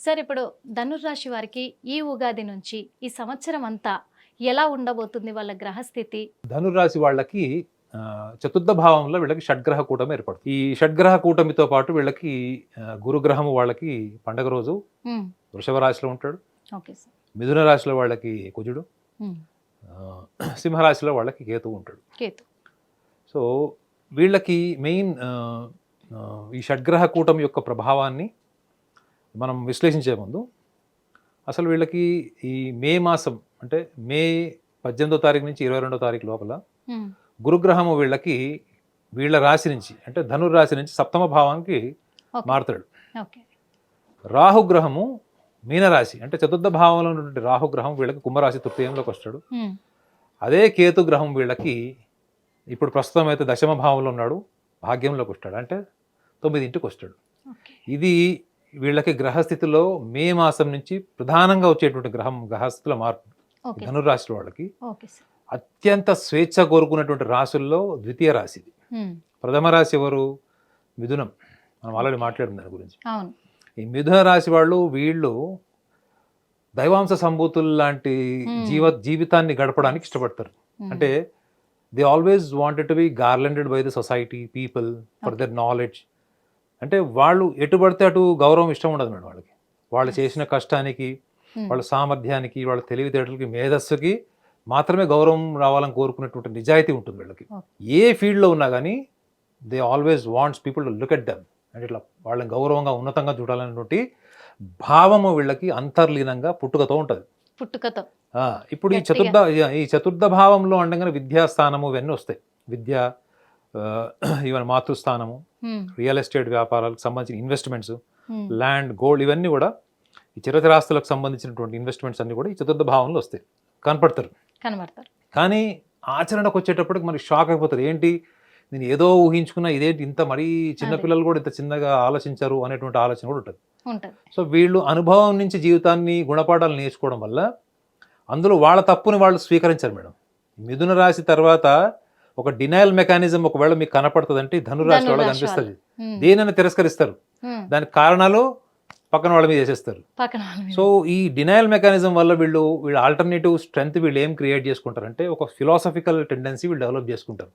Sir ఇప్పుడు ధనుర్రాశి వారికి ఈ ఉగాది నుంచి ఈ సంవత్సరం అంతా ఎలా ఉండబోతుంది వాళ్ళ గ్రహస్థితి? ధనురాశి వాళ్ళకి చతుర్థ భావంలో వీళ్ళకి షడ్గ్రహ కూటమి ఏర్పడుతుంది. ఈ షడ్గ్రహ కూటమితో పాటు వీళ్ళకి గురుగ్రహము వాళ్ళకి పండగ రోజు ఉమ్, వృషభ రాశిలో ఉంటాడు. Okay sir. మిథున రాశిలో వాళ్ళకి కుజుడు, ఉమ్, సింహరాశిలో వాళ్ళకి కేతువు ఉంటాడు. కేతు. సో వీళ్ళకి మెయిన్ ఈ షడ్గ్రహ కూటమి యొక్క ప్రభావాన్ని మనం విశ్లేషించే ముందు అసలు వీళ్ళకి ఈ మే మాసం అంటే మే 18వ తారీఖు నుంచి 22వ తారీఖు లోపల ఉమ్, గురుగ్రహము వీళ్ళకి వీళ్ళ రాశి నుంచి అంటే ధనుర్రాశి నుంచి సప్తమ భావానికి ఓకే. మారుతాడు. ఓకే. రాహుగ్రహము మీనరాశి అంటే చతుర్థ భావంలో ఉన్నటువంటి రాహుగ్రహం వీళ్ళకి కుంభరాశి తృతీయంలోకి వస్తాడు. ఉమ్, అదే కేతు గ్రహం వీళ్ళకి ఇప్పుడు ప్రస్తుతం అయితే దశమ భావంలో ఉన్నాడు, భాగ్యంలోకి వస్తాడు అంటే 9ంటికి వస్తాడు. ఓకే. ఇది వీళ్ళకి గ్రహస్థితిలో మే మాసం నుంచి ప్రధానంగా వచ్చేటువంటి గ్రహస్థితుల మార్పు. ఓకే. ధనుర్రాశి వాళ్ళకి ఓకే సార్. అత్యంత స్వేచ్ఛ కోరుకున్నటువంటి రాశుల్లో ద్వితీయ రాశి ఇది. ఉమ్, ప్రథమ రాశి ఎవరు? మిథునం. మనం ఆల్రెడీ మాట్లాడిన దాని గురించి. అవును. ఈ మిథున రాశి వీళ్ళు దైవాంశ సంభూతులు లాంటి జీవితాన్ని గడపడానికి ఇష్టపడతారు. ఉమ్, అంటే they always wanted to be garlanded by the society people for their knowledge. అంటే వాళ్ళు ఎటు పడితే అటు గౌరవం ఇష్టం ఉండదు మేడం వాళ్ళకి. వాళ్ళు చేసిన కష్టానికి, వాళ్ళ సామర్థ్యానికి, వాళ్ళ తెలివితేటలకి, మేధస్సుకి మాత్రమే గౌరవం రావాలని కోరుకునేటువంటి నిజాయితీ ఉంటుంది వీళ్ళకి. ఏ ఫీల్డ్లో ఉన్నా కానీ they always wants people to look at them అంటే ఇట్లా వాళ్ళని గౌరవంగా ఉన్నతంగా చూడాలనేటువంటి భావము వీళ్ళకి అంతర్లీనంగా పుట్టుకతో ఉంటుంది. పుట్టుకతో. ఇప్పుడు ఈ చతుర్థ భావంలో ఉండగానే విద్యాస్థానము ఇవన్నీ వస్తాయి. విద్య, ఈవెన్ మాతృస్థానము, రియల్ ఎస్టేట్ వ్యాపారాలకు సంబంధించిన ఇన్వెస్ట్మెంట్స్, ల్యాండ్, గోల్డ్ ఇవన్నీ కూడా ఈ చిరస్థిరాస్తులకు సంబంధించినటువంటి ఇన్వెస్ట్మెంట్స్ అన్ని కూడా ఈ చతుర్థ భావంలో వస్తాయి, కనపడతారు. కానీ ఆచరణకు వచ్చేటప్పటికి మనకి షాక్ అయిపోతారు. ఏంటి నేను ఏదో ఊహించుకున్నా, ఇదేంటి ఇంత మరీ చిన్నపిల్లలు కూడా ఇంత చిన్నగా ఆలోచించారు అనేటువంటి ఆలోచన కూడా ఉంటుంది. సో వీళ్ళు అనుభవం నుంచి జీవితాన్ని గుణపాఠాలు నేర్చుకోవడం వల్ల అందులో వాళ్ళ తప్పుని వాళ్ళు స్వీకరించారు మేడం. మిథున రాశి తర్వాత ఒక డినయల్ మెకానిజం ఒకవేళ మీకు కనపడుతుందంటే ధనురాశి వాళ్ళకి కనిపిస్తుంది. దేనైనా తిరస్కరిస్తారు, దానికి కారణాలు పక్కన వాళ్ళ మీద చేసేస్తారు. సో ఈ డినయల్ మెకానిజం వల్ల వీళ్ళు ఆల్టర్నేటివ్ స్ట్రెంగ్త్ వీళ్ళు ఏం క్రియేట్ చేసుకుంటారంటే ఒక ఫిలాసఫికల్ టెండెన్సీ వీళ్ళు డెవలప్ చేసుకుంటారు.